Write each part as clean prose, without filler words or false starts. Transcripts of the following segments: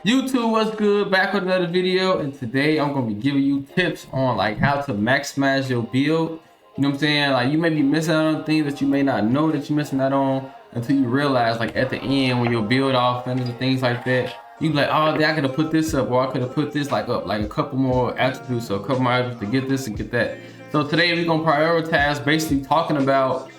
YouTube, what's good? Back with another video, and today I'm gonna be giving you tips on like how to maximize your build. You know what I'm saying? Like you may be missing out on things that you may not know that you're missing out on until you realize, like at the end when your build all finished and things like that, you be like, oh, I could have put this up, or I could have put this like up, like a couple more attributes or a couple more attributes to get this and get that. So today we're gonna prioritize, basically talking about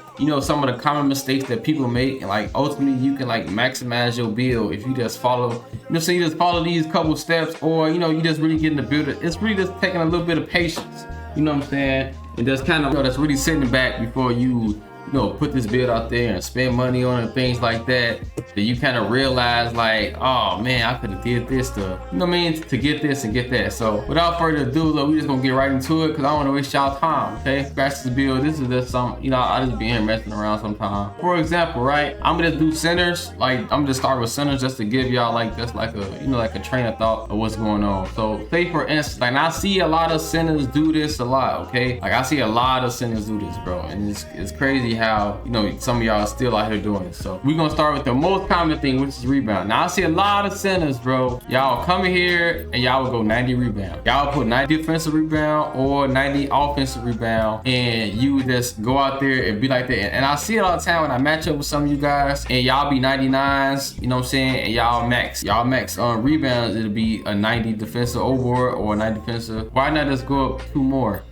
some of the common mistakes that people make, and like ultimately you can like maximize your build if you just follow, so you just follow these couple steps, or you just really getting the build. It's really just taking a little bit of patience, you know what I'm saying, and just kind of that's really sitting back before you put this build out there and spend money on it and things like that. That you kind of realize like, oh man, I could have did this to, to get this and get that. So without further ado, look, we just gonna get right into it because I don't want to waste y'all time. Okay, scratch this build. This is just some, I just be here messing around sometimes. For example, right, I'm gonna do centers. Like I'm gonna start with centers just to give y'all like just like a like a train of thought of what's going on. So say for instance, like I see a lot of centers do this a lot. Okay, like I see a lot of centers do this, bro, and it's crazy how some of y'all are still out here doing it. So we're gonna start with the most common thing, which is rebound. Now I see a lot of centers, bro, y'all come in here and y'all will go 90 rebound. Y'all put 90 defensive rebound or 90 offensive rebound, and you would just go out there and be like that. And I see it all the time when I match up with some of you guys, and y'all be 99s, you know what I'm saying, and y'all max on rebounds. It'll be a 90 defensive overboard or a 90 defensive. Why not just go up 2 more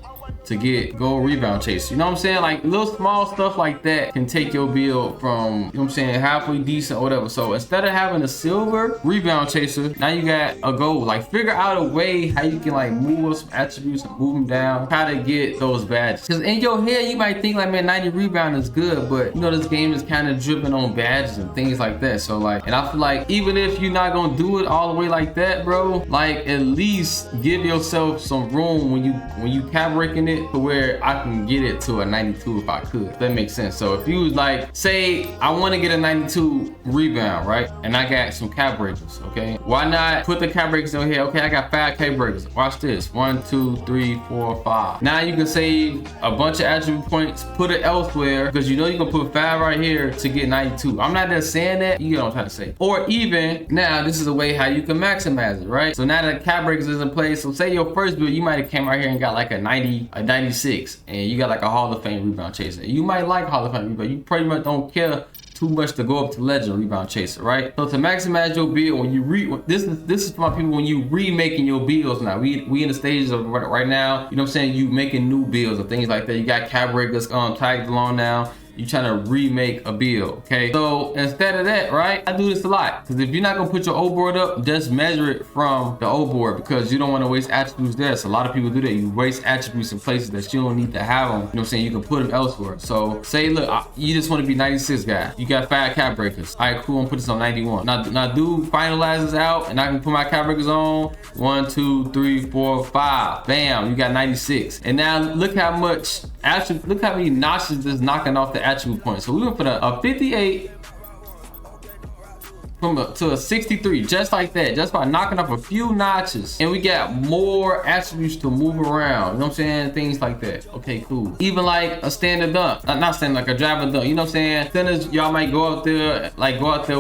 to get gold rebound chase? You know what I'm saying? Like little small stuff like that can take your build from, halfway decent or whatever. So instead of having a silver rebound chaser, now you got a gold. Like figure out a way how you can like move some attributes and move them down, how to get those badges. Because in your head you might think like, man, 90 rebound is good, but this game is kind of dripping on badges and things like that. So like, and I feel like even if you're not gonna do it all the way like that, bro, like at least give yourself some room when you cap breaking it to where I can get it to a 92 if I could. If that makes sense. So if you was like, say I want to get a 92 rebound, right? And I got some cap breakers, okay? Why not put the cap breakers in here? Okay, I got 5 cap breakers. Watch this. 1, 2, 3, 4, 5. Now you can save a bunch of attribute points, put it elsewhere, because you're gonna put 5 right here to get 92. I'm not just saying that, you know what I'm trying to say. Or even now, this is a way how you can maximize it, right? So now that cap breakers is in place, so say your first build, you might have came right here and got like a 90, a 96, and you got like a Hall of Fame rebound chaser. You might like Hall of Fame rebound. You pretty much don't care too much to go up to legend rebound chaser, right? So to maximize your build, when you this is for my people, when you remaking your builds now. We in the stages of right now, you know what I'm saying, you making new builds and things like that. You got cap breakers tagged along now. You trying to remake a build, okay? So instead of that, right, I do this a lot, because if you're not gonna put your O board up, just measure it from the O board, because you don't want to waste attributes there. So a lot of people do that. You waste attributes in places that you don't need to have them. You know what I'm saying? You can put them elsewhere. So say, look, you just want to be 96 guy. You got 5 cap breakers. All right, cool. I'm put this on 91. Now do finalizes out, and I can put my cap breakers on 1, 2, 3, 4, 5. Bam, you got 96. And now look how much look how many notches is knocking off the attribute points. So we went from a 58 to a 63, just like that, just by knocking off a few notches, and we got more attributes to move around, you know what I'm saying, things like that. Okay, cool. Even like a standard dunk, not standard, like a driving dunk, you know what I'm saying. Centers, y'all might go out there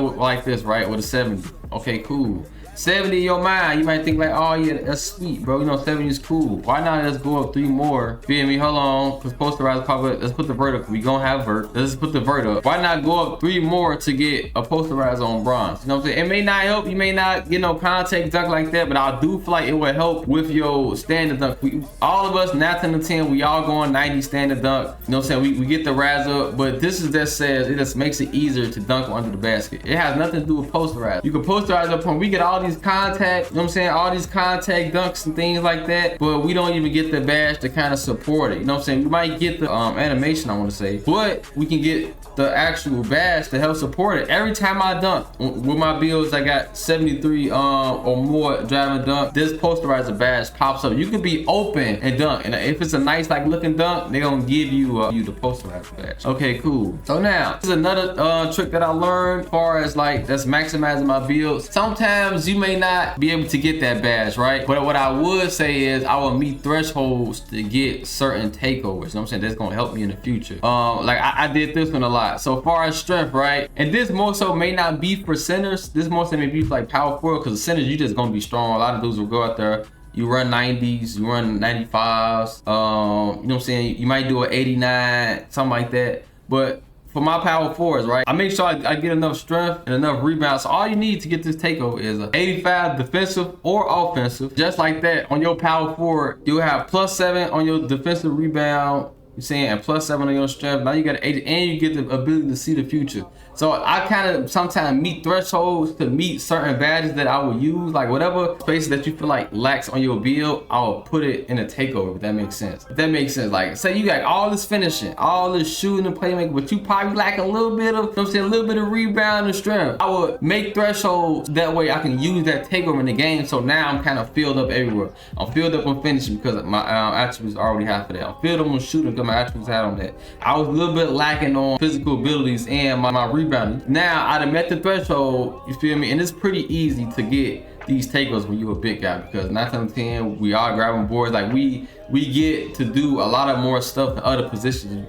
with, like this, right, with a 70. Okay, cool. 70 in your mind, you might think like, oh yeah, that's sweet, bro. 70 is cool. Why not just go up 3 more? Feel me? Hold on, because posterizer pop up. Let's put the vertical. We gonna have vert. Let's put the vert up. Why not go up 3 more to get a posterizer on bronze? You know what I'm saying? It may not help. You may not get no contact dunk like that, but I do feel like it would help with your standard dunk. All of us, 9 to 10, we all going 90 standard dunk. You know what I'm saying? We get the rise up, but this is just says it just makes it easier to dunk under the basket. It has nothing to do with posterizer. You can posterize up when we get all these contact, you know what I'm saying, all these contact dunks and things like that, but we don't even get the badge to kind of support it. You know what I'm saying? We might get the animation, I want to say, but we can get the actual badge to help support it. Every time I dunk with my builds, I got 73 or more driving dunk, this posterizer badge pops up. You can be open and dunk, and if it's a nice like looking dunk, they're gonna give you the posterizer badge. Okay, cool. So now this is another trick that I learned as far as like that's maximizing my builds. Sometimes you may not be able to get that badge, right? But what I would say is I will meet thresholds to get certain takeovers. You know what I'm saying? That's gonna help me in the future. Like I did this one a lot. So far as strength, right? And this more so may not be for centers. This more so may be for like power forward, because the centers you just gonna be strong. A lot of dudes will go out there. You run 90s, you run 95s. You know what I'm saying? You might do an 89, something like that. But for my power forwards, right, I make sure I get enough strength and enough rebounds. So all you need to get this takeover is an 85 defensive or offensive. Just like that, on your power forward, you'll have +7 on your defensive rebound. You saying, and +7 on your strength. Now you got an 80, and you get the ability to see the future. So I kind of sometimes meet thresholds to meet certain badges that I will use. Like whatever spaces that you feel like lacks on your build, I'll put it in a takeover, if that makes sense. If that makes sense, like say you got all this finishing, all this shooting and playmaking, but you probably lack a little bit of, you know what I'm saying, a little bit of rebound and strength. I would make thresholds, that way I can use that takeover in the game. So now I'm kind of filled up everywhere. I'm filled up on finishing because my attributes already have for that. I'm filled up on shooting because my attributes had on that. I was a little bit lacking on physical abilities and my rebounding. Now I done met the threshold, you feel me? And it's pretty easy to get these takeovers when you're a big guy, because 9 times 10 we are grabbing boards. Like we get to do a lot of more stuff than other positions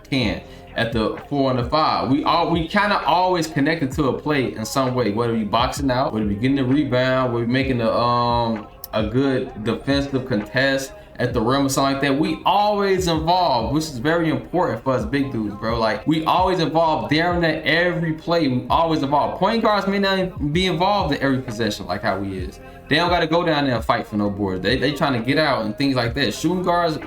can. At the 4 and the 5, we kind of always connected to a play in some way, whether we boxing out, whether we getting the rebound, whether we making a good defensive contest at the rim or something like that. We always involved, which is very important for us big dudes, bro. Like we always involved down at every play. We always involved. Point guards may not be involved in every possession like how we is. They don't got to go down there and fight for no boards. They trying to get out and things like that. Shooting guards,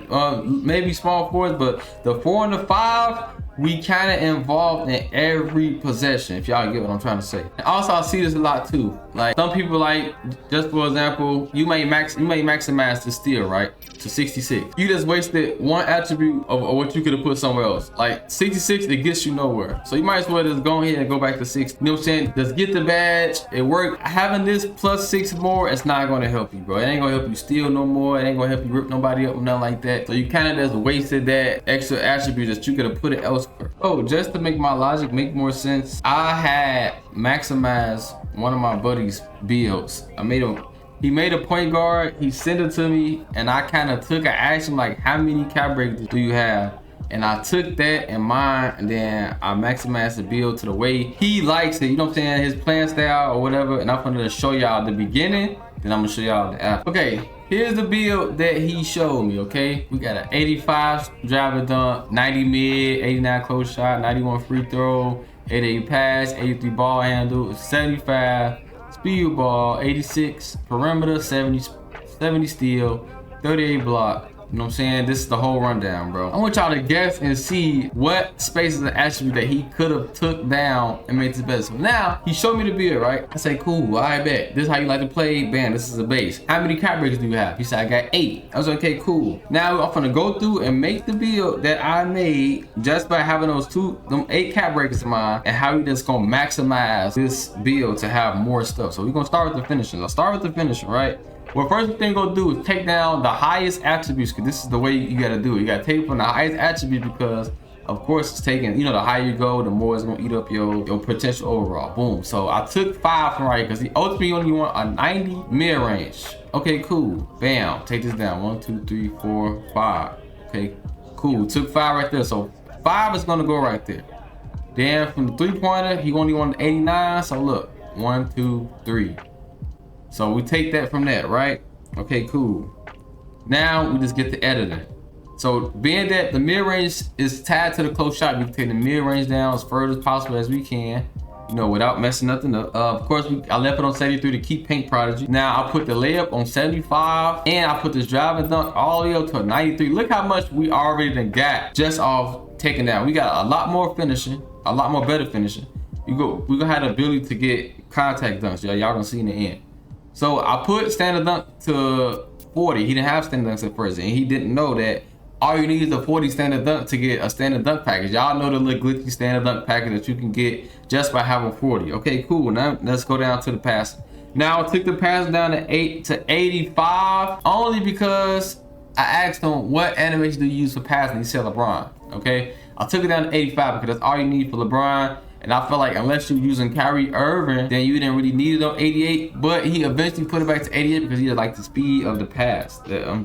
maybe small forwards, but the 4 and the 5, we kind of involved in every possession, if y'all get what I'm trying to say. And also I see this a lot too. Like some people, like just for example, you may maximize the steal, right, to 66. You just wasted one attribute of what you could have put somewhere else. Like 66, it gets you nowhere. So you might as well just go ahead and go back to 60. You know what I'm saying? Just get the badge. It worked. Having this +6 more, it's not gonna help you, bro. It ain't gonna help you steal no more. It ain't gonna help you rip nobody up or nothing like that. So you kind of just wasted that extra attribute that you could have put it elsewhere. Oh, just to make my logic make more sense, I had maximized one of my buddy's builds. He made a point guard, he sent it to me, and I kind of took an action like, how many cap breakers do you have? And I took that in mind, and then I maximized the build to the way he likes it, you know what I'm saying, his playing style or whatever. And I'm gonna show y'all the beginning, then I'm gonna show y'all the after. Okay, here's the build that he showed me, okay? We got an 85 driver dunk, 90 mid, 89 close shot, 91 free throw, 88 pass, 83 ball handle, 75 speed ball, 86 perimeter, 70 steal, 38 block. You know what I'm saying? This is the whole rundown, bro. I want y'all to guess and see what space is the attribute that he could have took down and made this better. So now he showed me the build, right? I say, cool, I bet. This is how you like to play. Bam, this is a base. How many cap breakers do you have? He said, I got 8. I was like, okay, cool. Now I'm gonna go through and make the build that I made just by having them 8 cap breakers in mind, and how we just gonna maximize this build to have more stuff. So we're gonna start with the finishing. I'll start with the finishing, right? Well, first thing you're gonna do is take down the highest attributes, because this is the way you gotta do it. You gotta take from the highest attribute, because of course it's taking, you know, the higher you go, the more it's gonna eat up your potential overall. Boom. So I took 5 from right here, because he ultimately only want a 90 mid-range. Okay, cool. Bam. Take this down. 1, 2, 3, 4, 5. Okay, cool. Took 5 right there. So 5 is gonna go right there. Then from the 3-pointer, he only wanted 89. So look, 1, 2, 3. So we take that from that, right? Okay, cool. Now we just get the editor. So being that the mid-range is tied to the close shot, we can take the mid-range down as further as possible as we can, you know, without messing nothing up. Of course, I left it on 73 to keep Paint Prodigy. Now I put the layup on 75, and I put this drive and dunk all the way up to a 93. Look how much we already done got just off taking down. We got a lot more finishing, a lot more better finishing. We gonna have the ability to get contact dunks. Y'all gonna see in the end. So I put standard dunk to 40. He didn't have standard dunks at first, and he didn't know that all you need is a 40 standard dunk to get a standard dunk package. Y'all know the little glitchy standard dunk package that you can get just by having 40. Okay, cool. Now let's go down to the pass. Now I took the pass down to 85 only because I asked him what animation do you use for passing. He said LeBron. Okay, I took it down to 85 because that's all you need for LeBron. And I feel like unless you're using Kyrie Irving, then you didn't really need it on 88. But he eventually put it back to 88 because he had like the speed of the pass.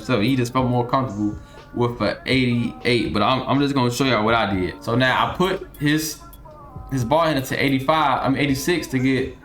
So he just felt more comfortable with an 88. But I'm just gonna show y'all what I did. So now I put his ball handle to 86 to get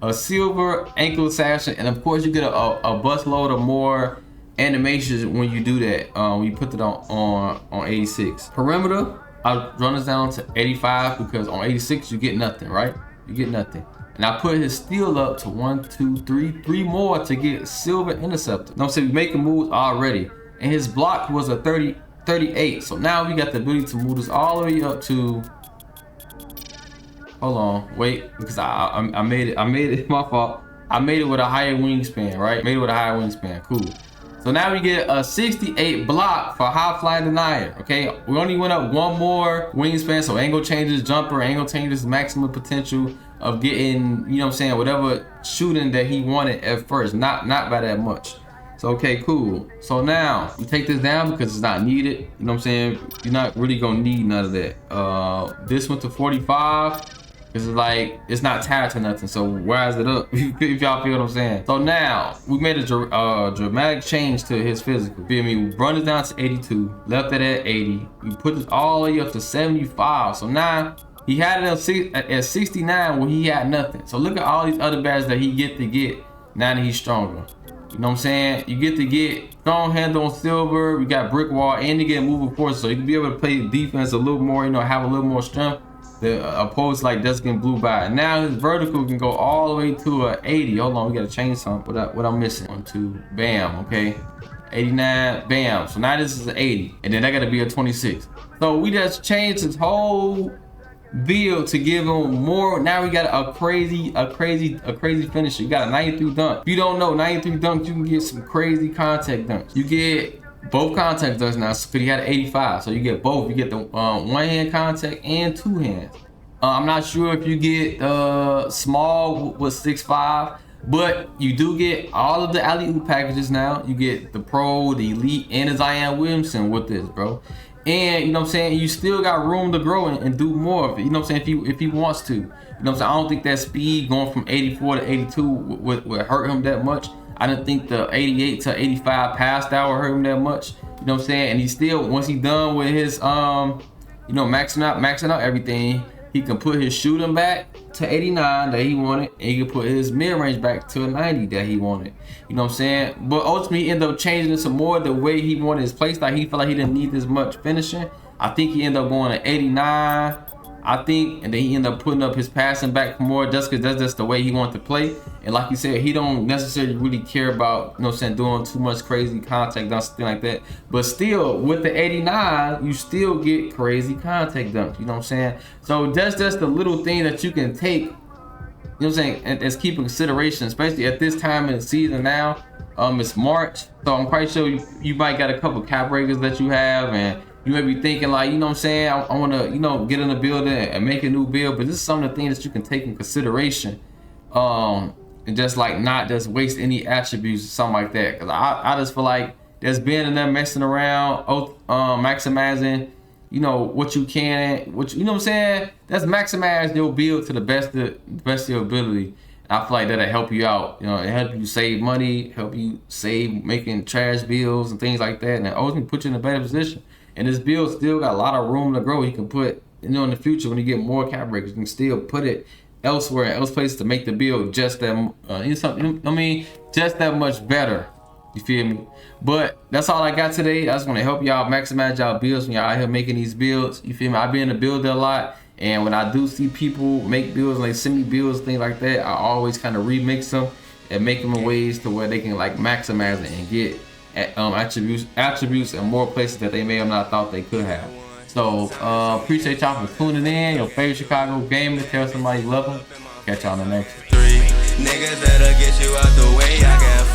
a silver ankle assassin, and of course you get a busload of more animations when you do that. When you put it on 86. Perimeter, I run this down to 85 because on 86 you get nothing, right? You get nothing. And I put his steal up to 1, 2, 3, 3 more to get silver interceptor. No, so we making moves already. And his block was a 38. So now we got the ability to move this all the way up to, hold on, wait, because I made it, my fault. I made it with a higher wingspan, right? Made it with a higher wingspan, cool. So now we get a 68 block for high flying denier, okay? We only went up 1 more wingspan, so ain't gonna change his jumper, ain't gonna change his maximum potential of getting, you know what I'm saying, whatever shooting that he wanted at first, not by that much. So, okay, cool. So now we take this down because it's not needed, you know what I'm saying? You're not really gonna need none of that. This went to 45. It's like, it's not tied to nothing, so rise it up, if y'all feel what I'm saying. So now, we made a dramatic change to his physical, feel me? We run it down to 82, left it at 80. We put this all the way up to 75. So now, he had it at 69 where he had nothing. So look at all these other badges that he get to get now that he's stronger. You know what I'm saying? You get to get strong handle on silver, we got brick wall, and you get moving force, so you can be able to play defense a little more, you know, have a little more strength. The opposed like that's getting blew by. And now his vertical can go all the way to a 80. Hold on, we gotta change something. What I'm missing? 1, 2, bam, okay. 89, bam. So now this is an 80. And then that gotta be a 26. So we just changed his whole build to give him more. Now we got a crazy finisher. You got a 93 dunk. If you don't know, 93 dunks, you can get some crazy contact dunks. You get both contact dunks now, because he had an 85, so you get both. You get the one hand contact and 2 hands. I'm not sure if you get small with 6'5", but you do get all of the alley-oop packages now. You get the pro, the elite, and the Zion Williamson with this, bro. And you know what I'm saying, you still got room to grow and do more of it. You know what I'm saying, if he wants to. You know what I'm saying, I don't think that speed going from 84 to 82 would hurt him that much. I didn't think the 88 to 85 pass out would hurt him that much. You know what I'm saying? And he still, once he's done with his, you know, maxing out everything, he can put his shooting back to 89 that he wanted, and he can put his mid-range back to a 90 that he wanted. You know what I'm saying? But ultimately, he ended up changing it some more the way he wanted his play style. He felt like he didn't need as much finishing. I think he ended up going to 89. I think, and then he ended up putting up his passing back more just because that's just the way he wanted to play. And like you said, he don't necessarily really care about, you know what I'm saying, doing too much crazy contact dunks, something like that. But still, with the 89, you still get crazy contact dunks, you know what I'm saying? So that's just the little thing that you can take, you know what I'm saying, as keep in consideration, especially at this time in the season now. It's March, so I'm quite sure you might got a couple cap breakers that you have, and you may be thinking like, you know what I'm saying, I want to, you know, get in the building and make a new build, but this is some of the things that you can take in consideration, and just like not just waste any attributes or something like that. Cause I just feel like there's been enough messing around, maximizing, you know, what you can, you know what I'm saying, that's maximize your build to the best of your ability. And I feel like that'll help you out, you know, it help you save money, help you save making trash bills and things like that, and it ultimately put you in a better position. And this build still got a lot of room to grow. You can put, you know, in the future when you get more cap breakers, you can still put it elsewhere, else places to make the build just that, just that much better. You feel me? But that's all I got today. I just want to help y'all maximize y'all builds when y'all out here making these builds. You feel me? I be in the builder a lot, and when I do see people make builds, like send me builds, things like that, I always kind of remix them and make them in ways to where they can like maximize it and get attributes and more places that they may have not thought they could have. So appreciate y'all for tuning in. Your favorite Chicago gamer. Tell somebody you love them. Catch y'all in the next one. 3 niggas that'll get you out the way. I got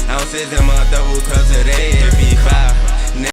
4 ounces in my double cup today. It be 5.